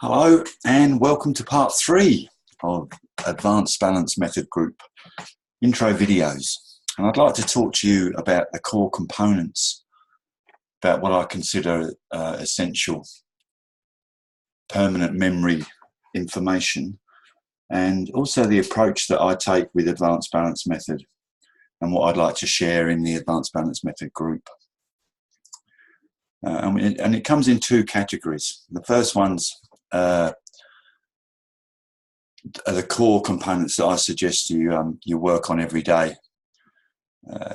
Hello and welcome to part 3 of Advanced Balance Method Group intro videos. And I'd like to talk to you about the core components, about what I consider essential permanent memory information, and also the approach that I take with Advanced Balance Method and what I'd like to share in the Advanced Balance Method Group. And it comes in 2 categories. The first one's are the core components that I suggest you work on every day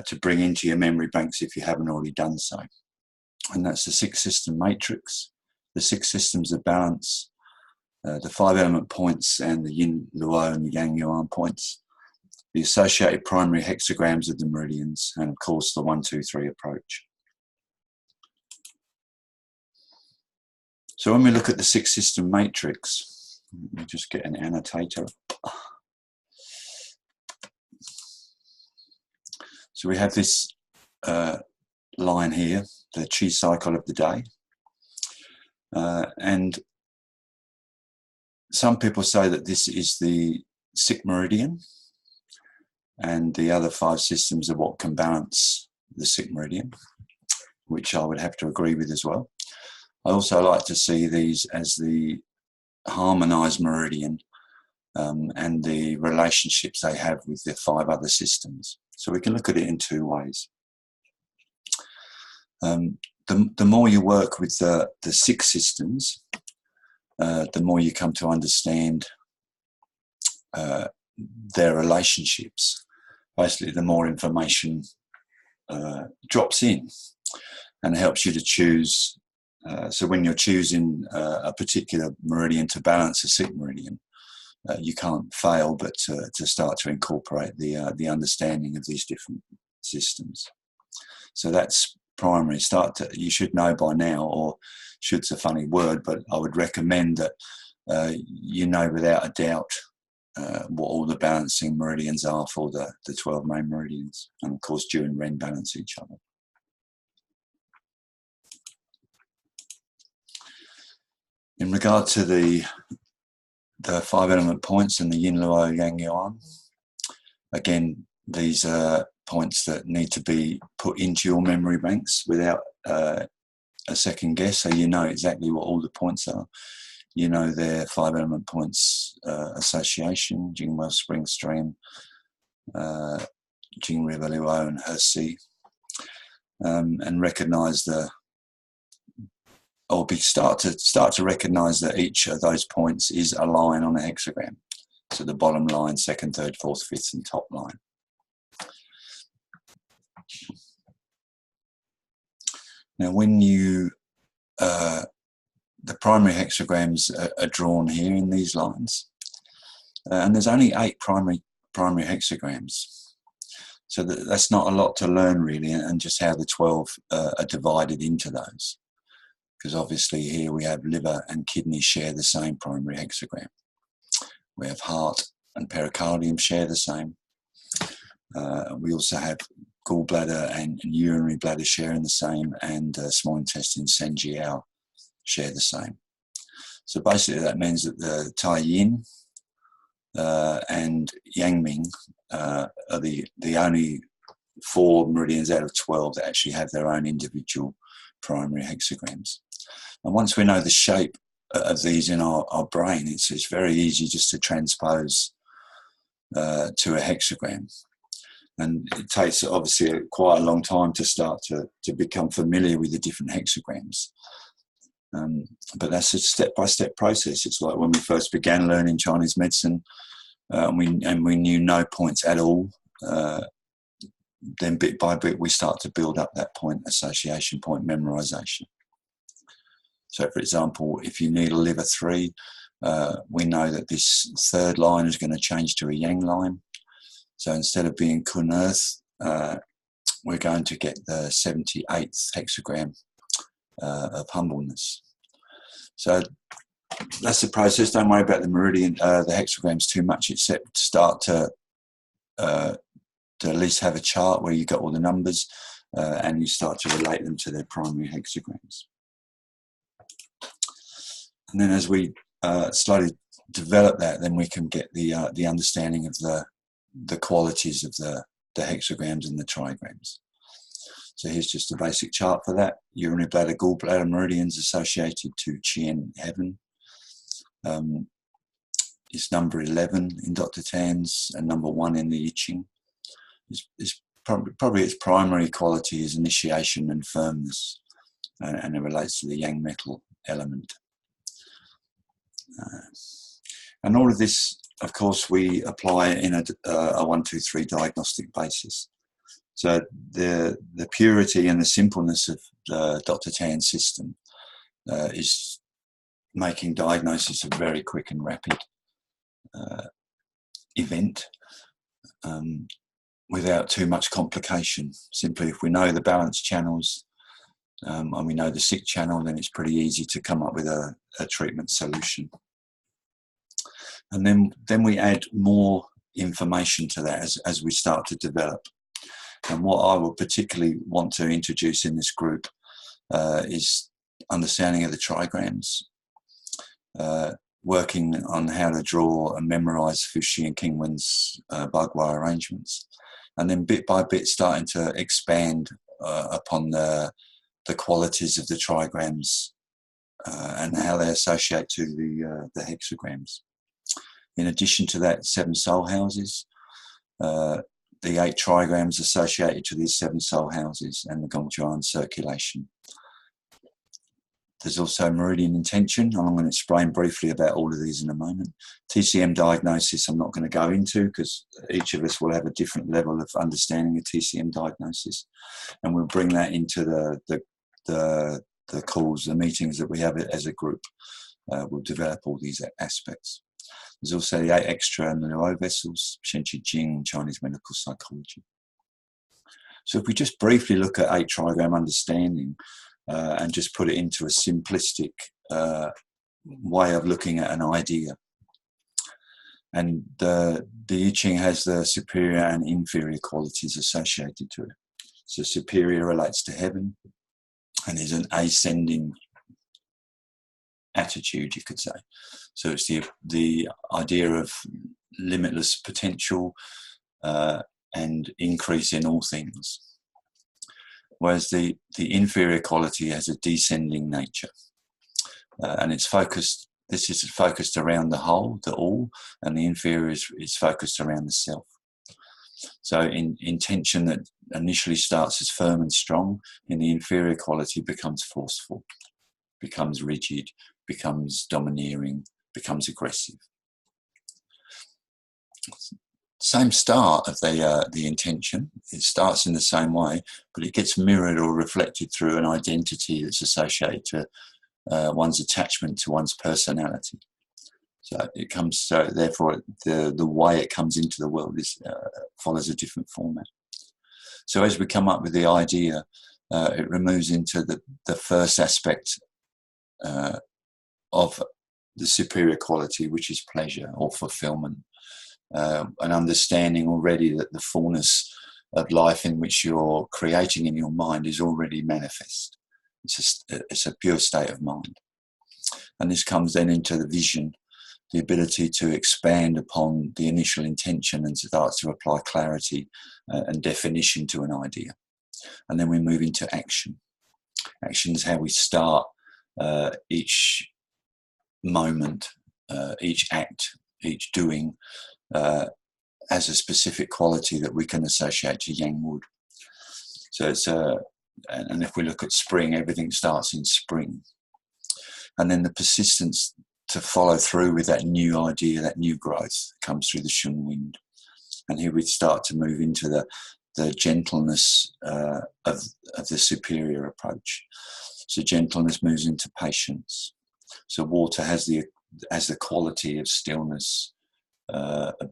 to bring into your memory banks if you haven't already done so. And that's the 6-system matrix, the 6 systems of balance, the 5 element points and the Yin Luo and Yang Yuan points, the associated primary hexagrams of the meridians, and of course the 1, 2, 3 approach. So when we look at the 6-system matrix, let me just get an annotator. So we have this line here, the chi cycle of the day. And some people say that this is the 6th meridian, and the other 5 systems are what can balance the 6th meridian, which I would have to agree with as well. I also like to see these as the harmonized meridian and the relationships they have with the 5 other systems. So we can look at it in 2 ways. The more you work with the 6 systems, the more you come to understand their relationships. Basically, the more information drops in and helps you to choose. So when you're choosing a particular meridian to balance a 6th meridian, you can't fail but to start to incorporate the understanding of these different systems. So that's primary. You should know by now, or should's a funny word, but I would recommend that you know without a doubt what all the balancing meridians are for the 12 main meridians, and of course during REM balance each other. In regard to the 5 element points and the Yin Luo Yang Yuan, again, these are points that need to be put into your memory banks without a second guess, so you know exactly what all the points are. You know their 5 element points association, Jing Well Spring Stream, Jing River Luo and Her Sea, and recognise start to recognise that each of those points is a line on a hexagram. So the bottom line, 2nd, 3rd, 4th, 5th, and top line. Now, when you the primary hexagrams are drawn here in these lines, and there's only 8 primary hexagrams. So that's not a lot to learn really, and just how the 12 are divided into those. Because obviously here we have liver and kidney share the same primary hexagram. We have heart and pericardium share the same. We also have gallbladder and urinary bladder sharing the same, and small intestine Sen Jiao share the same. So basically that means that the Tai Yin and Yang Ming are the only 4 meridians out of 12 that actually have their own individual primary hexagrams. And once we know the shape of these in our brain, it's very easy just to transpose to a hexagram. And it takes obviously quite a long time to start to become familiar with the different hexagrams. But that's a step-by-step process. It's like when we first began learning Chinese medicine, and we knew no points at all. Then bit by bit we start to build up that point association, point memorization. So for example, if you need a liver 3, we know that this 3rd line is going to change to a yang line. So instead of being Kun Earth, we're going to get the 78th hexagram of humbleness. So that's the process. Don't worry about the meridian, the hexagrams too much, except start to at least have a chart where you got all the numbers and you start to relate them to their primary hexagrams. And then as we slowly develop that, then we can get the understanding of the qualities of the hexagrams and the trigrams. So here's just a basic chart for that. Urinary bladder, gallbladder, meridians associated to Qi, heaven. It's number 11 in Dr. Tan's and number 1 in the I Ching. It's probably its primary quality is initiation and firmness, and it relates to the yang metal element. And all of this, of course, we apply in a 1, 2, 3 diagnostic basis. So the purity and the simpleness of Dr. Tan's system is making diagnosis a very quick and rapid event without too much complication. Simply, if we know the balance channels and we know the sick channel, then it's pretty easy to come up with a treatment solution. And then we add more information to that as we start to develop. And what I will particularly want to introduce in this group is understanding of the trigrams, working on how to draw and memorize Fuxi and Qingwen's Bagua arrangements, and then bit by bit starting to expand upon the qualities of the trigrams and how they associate to the hexagrams. In addition to that, 7 soul houses, the 8 trigrams associated to these 7 soul houses, and the Gong Zhuan circulation. There's also meridian intention, and I'm going to explain briefly about all of these in a moment. TCM diagnosis I'm not going to go into because each of us will have a different level of understanding of TCM diagnosis, and we'll bring that into the calls, the meetings that we have as a group. We'll develop all these aspects. There's also the 8 extra and the low vessels, Cheng Zhi Jing, Chinese medical psychology. So if we just briefly look at 8 trigram understanding and just put it into a simplistic way of looking at an idea. And the I Ching has the superior and inferior qualities associated to it. So superior relates to heaven and is an ascending attitude, you could say. So it's the idea of limitless potential and increase in all things. Whereas the inferior quality has a descending nature, and it's focused. This is focused around the whole, the all, and the inferior is focused around the self. So intention that initially starts as firm and strong, in the inferior quality becomes forceful, becomes rigid, becomes domineering, becomes aggressive. Same start of the intention. It starts in the same way, but it gets mirrored or reflected through an identity that's associated to one's attachment to one's personality. So it comes. So therefore, the way it comes into the world follows a different format. So as we come up with the idea, it removes into the first aspect of the superior quality, which is pleasure or fulfillment. An understanding already that the fullness of life in which you're creating in your mind is already manifest. It's a pure state of mind. And this comes then into the vision, the ability to expand upon the initial intention and start to apply clarity and definition to an idea. And then we move into action. Action is how we start each moment, each act, each doing, as a specific quality that we can associate to yang wood. So it's and if we look at spring, everything starts in spring, and then the persistence to follow through with that new idea, that new growth, comes through the shun wind. And here we start to move into the gentleness of the superior approach. So gentleness moves into patience. So water has the quality of stillness,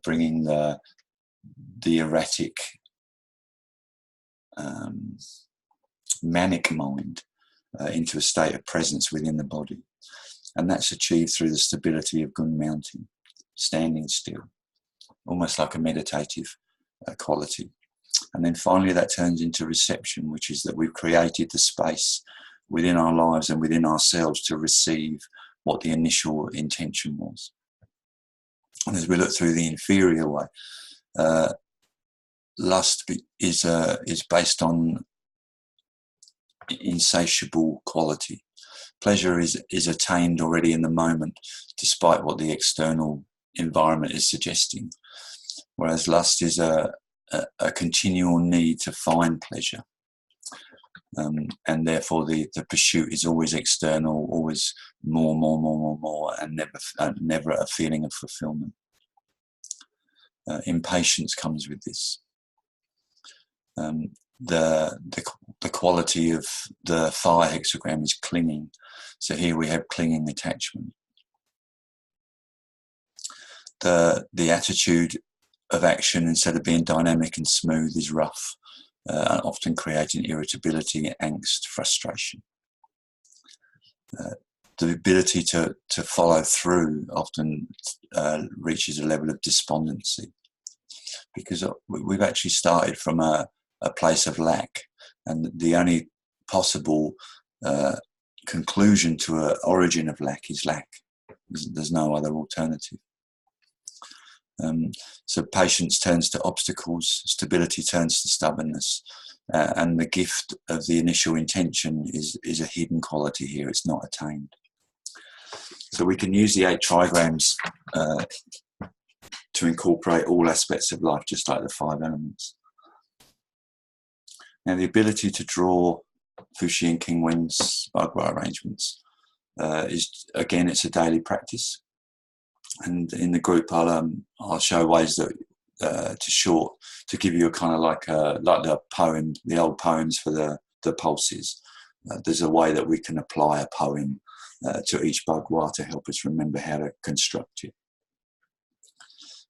bringing the erratic, manic mind into a state of presence within the body. And that's achieved through the stability of Gun mounting, standing still, almost like a meditative quality. And then finally that turns into reception, which is that we've created the space within our lives and within ourselves to receive what the initial intention was. And as we look through the inferior way, lust is based on insatiable quality. Pleasure is attained already in the moment, despite what the external environment is suggesting. Whereas lust is a continual need to find pleasure. And therefore the pursuit is always external, always more, and never a feeling of fulfillment. Impatience comes with this. The quality of the fire hexagram is clinging. So here we have clinging attachment. The attitude of action, instead of being dynamic and smooth, is rough, often creating irritability, angst, frustration. The ability to follow through often reaches a level of despondency, because we've actually started from a place of lack, and the only possible conclusion to an origin of lack is lack. There's no other alternative. So patience turns to obstacles, stability turns to stubbornness, and the gift of the initial intention is a hidden quality here. It's not attained. So we can use the 8 trigrams to incorporate all aspects of life, just like the 5 elements. Now, the ability to draw Fuxi and King Wen's Bagua arrangements is, again, it's a daily practice. And in the group, I'll show ways that to give you a kind of like the poem, the old poems for the pulses. There's a way that we can apply a poem to each Bagua to help us remember how to construct it.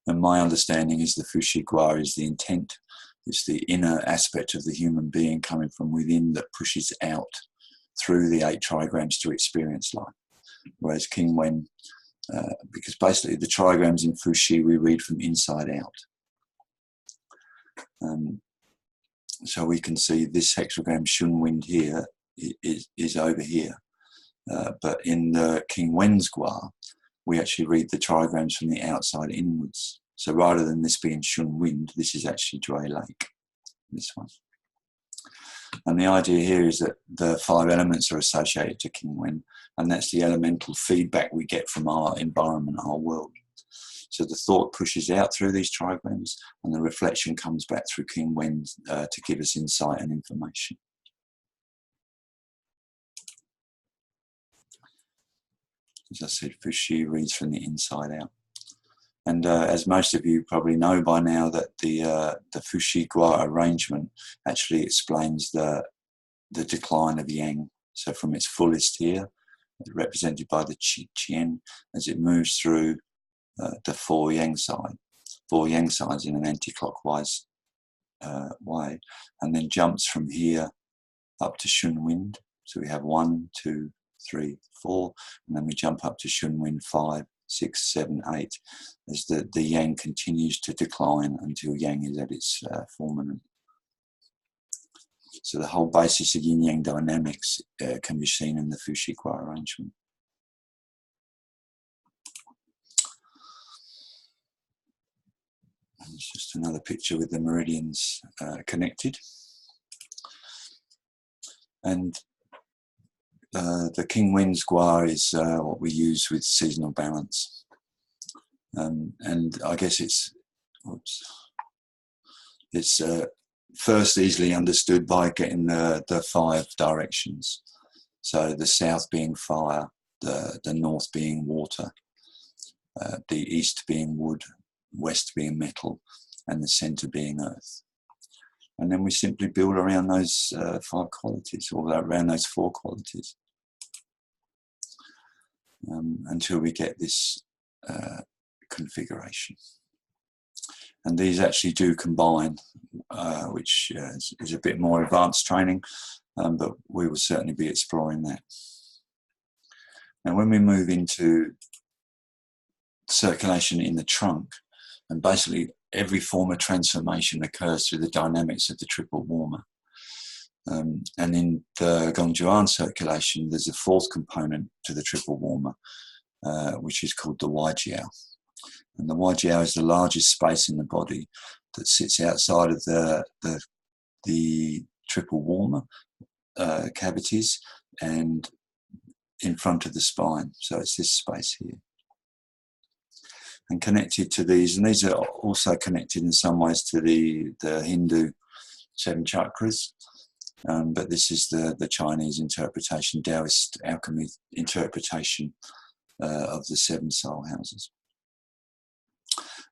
And my understanding is the Fuxi Gua is the intent. It's the inner aspect of the human being coming from within that pushes out through the 8 trigrams to experience life. Whereas King Wen, because basically the trigrams in Fuxi we read from inside out. So we can see this hexagram Shun Wind here is over here. But in the King Wen's Gua, we actually read the trigrams from the outside inwards. So rather than this being Shun Wind, this is actually Dray Lake, this one. And the idea here is that the 5 elements are associated to King Wen, and that's the elemental feedback we get from our environment, our world. So the thought pushes out through these trigrams, and the reflection comes back through King Wen to give us insight and information. As I said, Fuxi reads from the inside out. And as most of you probably know by now, that the Fuxi Gua arrangement actually explains the decline of Yang. So from its fullest here, represented by the Qi Qian, as it moves through the 4 Yang sides in an anti-clockwise way, and then jumps from here up to Shun Wind. So we have 1, 2, 3, 4, and then we jump up to Shun Wind 5, 6, 7, 8, as the Yang continues to decline until Yang is at its fulminant. So the whole basis of Yin-yang dynamics can be seen in the Fuxi Gua arrangement. It's just another picture with the meridians connected. And the King Wen's Gua is what we use with seasonal balance. And I guess it's first easily understood by getting the 5 directions. So the south being fire, the north being water, the east being wood, west being metal, and the center being earth. And then we simply build around those 5 qualities, or around those 4 qualities, until we get this configuration. And these actually do combine, which is a bit more advanced training, but we will certainly be exploring that. Now, when we move into circulation in the trunk, and basically every form of transformation occurs through the dynamics of the triple warmer. And in the Gong Zhuan circulation, there's a fourth component to the triple warmer, which is called the Jiao. And the Jiao is the largest space in the body that sits outside of the triple warmer cavities and in front of the spine. So it's this space here. And connected to these, and these are also connected in some ways to the Hindu 7 chakras, but this is the Chinese interpretation, Taoist alchemy interpretation of the 7 soul houses.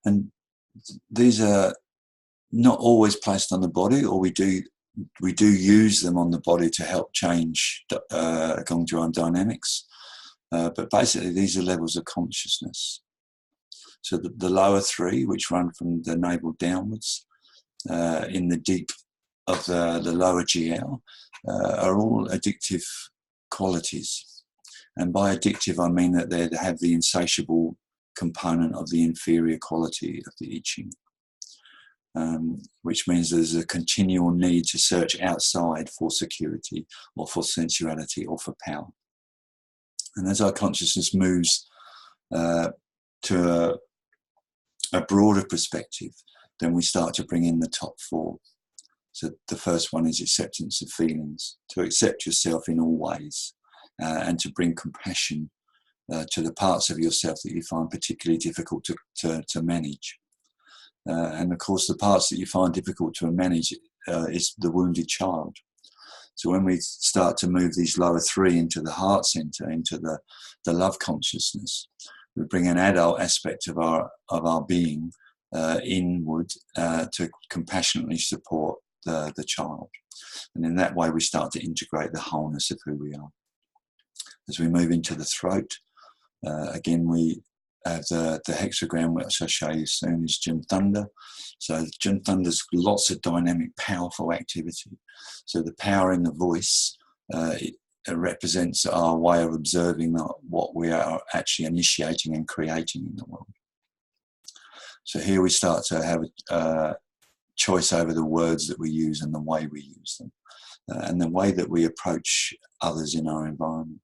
And these are not always placed on the body, or we do use them on the body to help change Gong Zhuan dynamics, but basically these are levels of consciousness. So the lower 3, which run from the navel downwards, in the deep of the lower Jiao, are all addictive qualities. And by addictive, I mean that they have the insatiable component of the inferior quality of the I Ching, which means there's a continual need to search outside for security or for sensuality or for power. And as our consciousness moves to a broader perspective, then we start to bring in the top 4. So the first one is acceptance of feelings, to accept yourself in all ways, and to bring compassion to the parts of yourself that you find particularly difficult to manage. And of course, the parts that you find difficult to manage is the wounded child. So when we start to move these lower 3 into the heart center, into the love consciousness, we bring an adult aspect of our being inward to compassionately support the child. And in that way, we start to integrate the wholeness of who we are. As we move into the throat, again, we have the hexagram, which I'll show you soon, is Jin Thunder. So Jin Thunder's lots of dynamic, powerful activity. So the power in the voice it represents our way of observing what we are actually initiating and creating in the world. So here we start to have a choice over the words that we use and the way we use them, and the way that we approach others in our environment.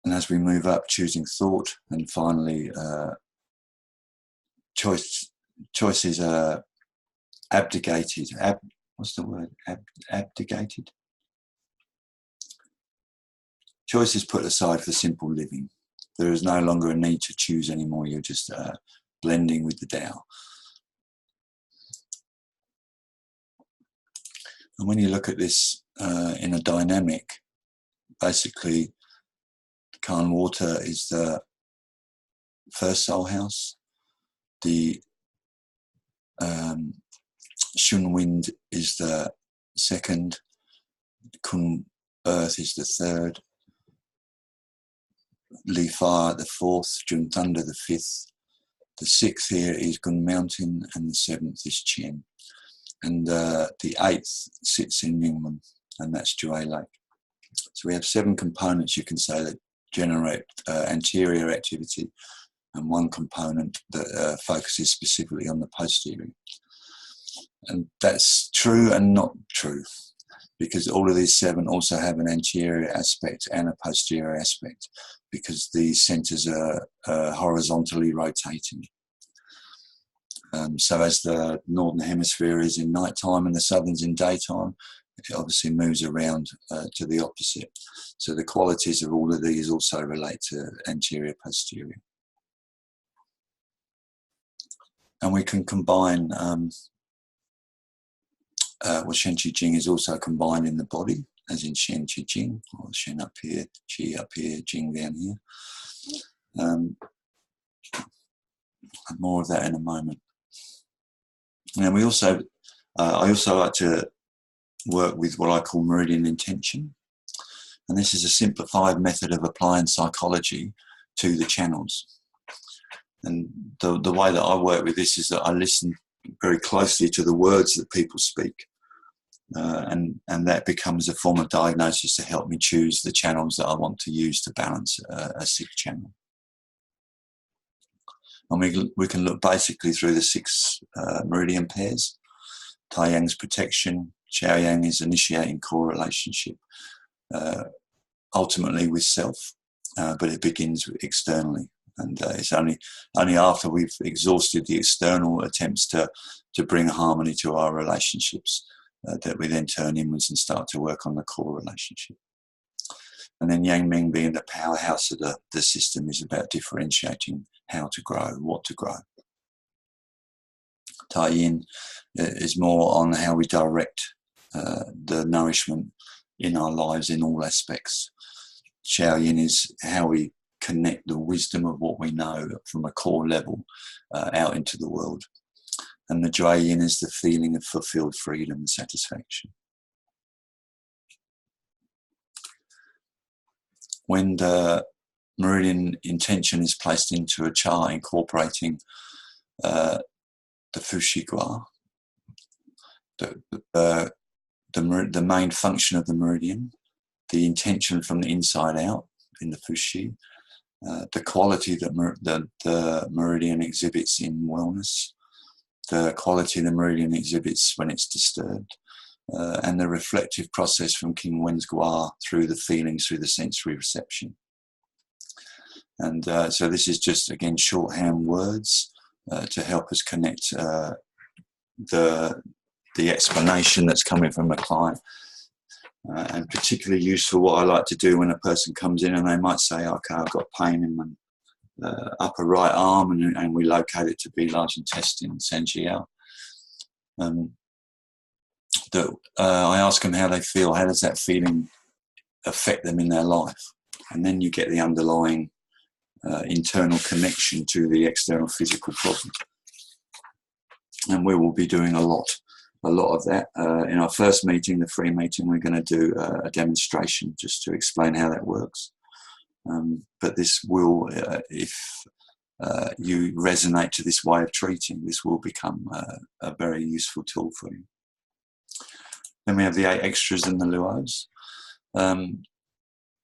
And as we move up, choosing thought, and finally choices are abdicated. What's the word? Abdicated? Choice is put aside for simple living. There is no longer a need to choose anymore. You're just blending with the Tao. And when you look at this in a dynamic, basically, Kan water is the first soul house. The Shun wind is the second. Kun earth is the third. Li fire the fourth. Jun thunder the fifth. The 6th here is Gun mountain, and the 7th is Qian. And the 8th sits in Ningmen, and that's Jue Lake. So we have 7 components, you can say, that generate anterior activity, and 1 component that focuses specifically on the posterior. And that's true and not true, because all of these 7 also have an anterior aspect and a posterior aspect, because these centers are horizontally rotating. So as the northern hemisphere is in nighttime and the southern's in daytime, it obviously moves around to the opposite. So the qualities of all of these also relate to anterior, posterior. And we can combine, Cheng Zhi Jing is also combined in the body, as in Cheng Zhi Jing, or Shen up here, Qi up here, Jing down here. More of that in a moment. And we also, I also like to work with what I call Meridian intention. And this is a simplified method of applying psychology to the channels. And the way that I work with this is that I listen very closely to the words that people speak. And that becomes a form of diagnosis to help me choose the channels that I want to use to balance a 6 channel. And we can look basically through the 6 meridian pairs. Tai Yang's protection. Qiao Yang is initiating core relationship, ultimately with self, but it begins externally. And it's only after we've exhausted the external attempts to bring harmony to our relationships that we then turn inwards and start to work on the core relationship. And then Yang Ming, being the powerhouse of the system, is about differentiating how to grow, what to grow. Tai Yin is more on how we direct the nourishment in our lives in all aspects. Qiao Yin is how we connect the wisdom of what we know from a core level out into the world. And the Zhui Yin is the feeling of fulfilled freedom and satisfaction. When the Meridian intention is placed into a chart incorporating the Fushigua, the main function of the Meridian, the intention from the inside out in the Fushi, the quality that the Meridian exhibits in wellness, the quality the Meridian exhibits when it's disturbed, and the reflective process from King Wen's Gua through the feelings, through the sensory reception. And so this is just, again, shorthand words to help us connect the explanation that's coming from a client. And particularly useful, what I like to do when a person comes in and they might say, okay, I've got pain in my upper right arm, and we locate it to be large intestine, Sanjiao. I ask them how they feel, how does that feeling affect them in their life? And then you get the underlying internal connection to the external physical problem. And we will be doing a lot of that. In our first meeting, the free meeting, we're going to do a demonstration just to explain how that works. But this will, if you resonate to this way of treating, this will become a very useful tool for you. Then we have the 8 extras and the luos.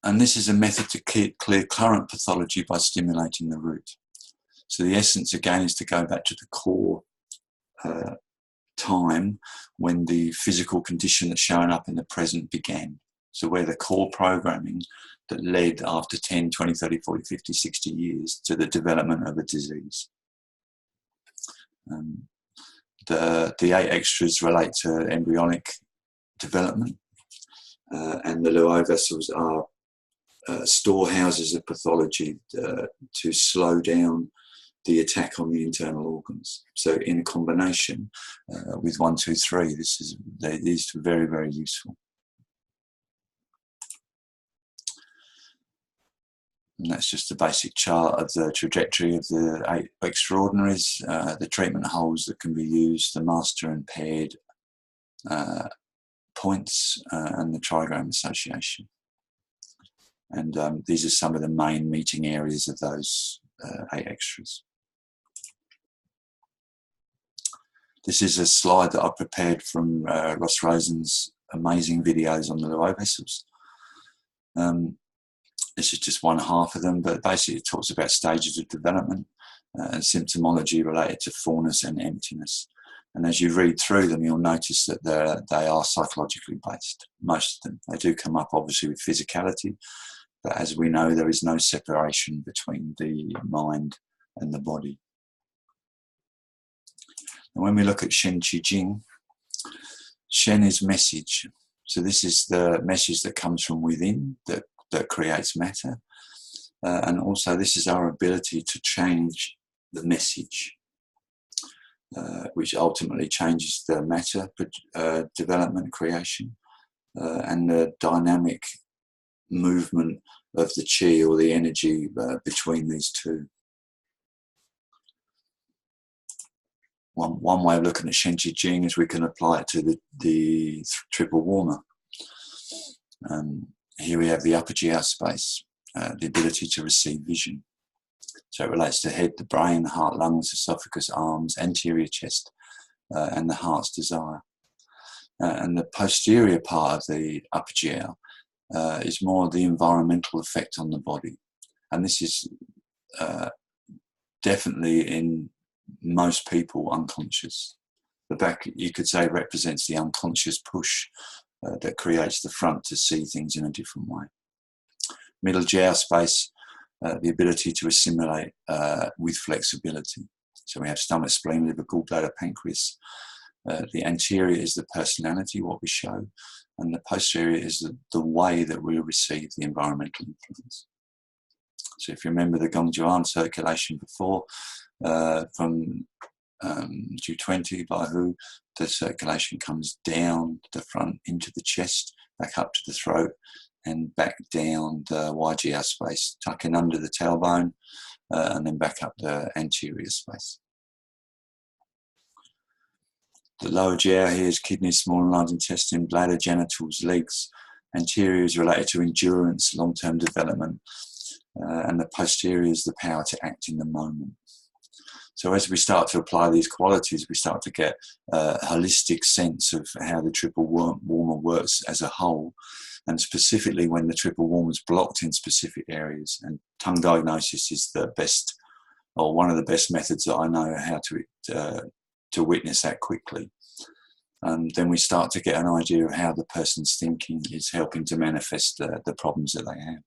And this is a method to clear current pathology by stimulating the root. So the essence, again, is to go back to the core time when the physical condition that's showing up in the present began. So where the core programming that led after 10, 20, 30, 40, 50, 60 years to the development of a disease. The 8 extras relate to embryonic development, and the luo vessels are storehouses of pathology to slow down the attack on the internal organs. So in combination with 1, 2, 3, these are very, very useful. And that's just a basic chart of the trajectory of the 8 extraordinaries, the treatment holes that can be used, the master and paired points, and the trigram association. And these are some of the main meeting areas of those 8 extras. This is a slide that I prepared from Ross Rosen's amazing videos on the luo vessels. This is just one half of them, but basically it talks about stages of development and symptomology related to fullness and emptiness. And as you read through them, you'll notice that they are psychologically based, most of them. They do come up obviously with physicality, but as we know, there is no separation between the mind and the body. And when we look at Cheng Zhi Jing, Shen is message. So this is the message that comes from within, that creates matter. And also this is our ability to change the message, which ultimately changes the matter development, creation, and the dynamic movement of the qi or the energy between these two. One way of looking at Cheng Zhi Jing is we can apply it to the triple warmer. Here we have the upper jiao space, the ability to receive vision. So it relates to head, the brain, the heart, lungs, esophagus, arms, anterior chest, and the heart's desire. And the posterior part of the upper jiao is more the environmental effect on the body. And this is definitely in most people unconscious. The back, you could say, represents the unconscious push that creates the front to see things in a different way. Middle jiao space, the ability to assimilate with flexibility. So we have stomach, spleen, liver, gallbladder, pancreas. The anterior is the personality, what we show, and the posterior is the way that we receive the environmental influence. So if you remember the Gong Zhuan circulation before, from G20 by Hu, the circulation comes down the front into the chest, back up to the throat, and back down the YGR space, tucking under the tailbone, and then back up the anterior space. The lower jiao here is kidneys, small and large intestine, bladder, genitals, legs. Anterior is related to endurance, long-term development, and the posterior is the power to act in the moment. So as we start to apply these qualities, we start to get a holistic sense of how the triple warmer works as a whole, and specifically when the triple warmer is blocked in specific areas. And tongue diagnosis is the best, or one of the best methods that I know how to witness that quickly. Then we start to get an idea of how the person's thinking is helping to manifest the problems that they have.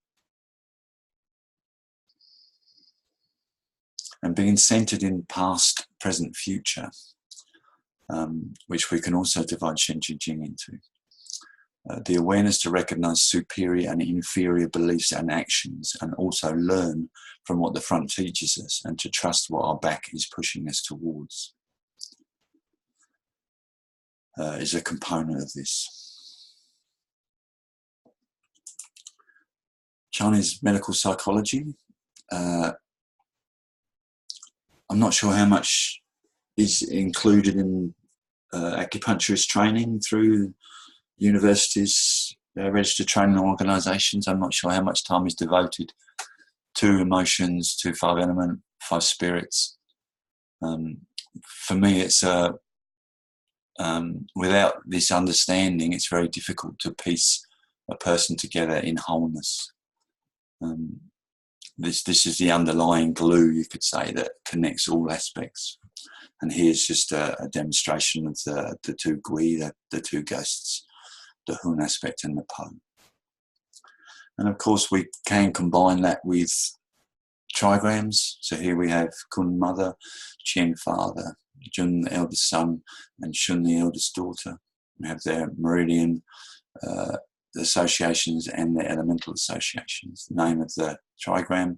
And being centered in past, present, future, which we can also divide Cheng Zhi Jing into. The awareness to recognize superior and inferior beliefs and actions, and also learn from what the front teaches us, and to trust what our back is pushing us towards, is a component of this. Chinese medical psychology. I'm not sure how much is included in acupuncturist training through universities, registered training organisations. I'm not sure how much time is devoted to emotions, to 5 element, 5 spirits. For me, it's without this understanding, it's very difficult to piece a person together in wholeness. This is the underlying glue, you could say, that connects all aspects. And here's just a demonstration of the 2 gui, the 2 ghosts, the Hun aspect and the Po. And of course, we can combine that with trigrams. So here we have Kun mother, Qian father, Jun the eldest son, and Shun the eldest daughter. We have their Meridian associations and the elemental associations. The name of the trigram,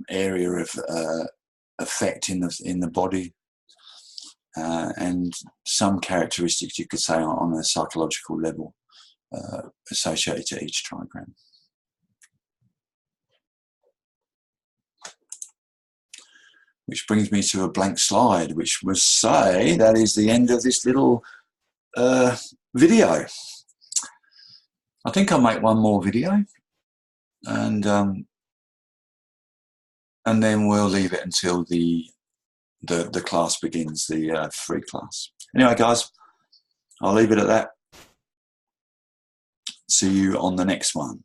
area of effect in the body, and some characteristics, you could say, on a psychological level associated to each trigram. Which brings me to a blank slide, which will say that is the end of this little video. I think I'll make one more video, and then we'll leave it until the class begins, the free class. Anyway, guys, I'll leave it at that. See you on the next one.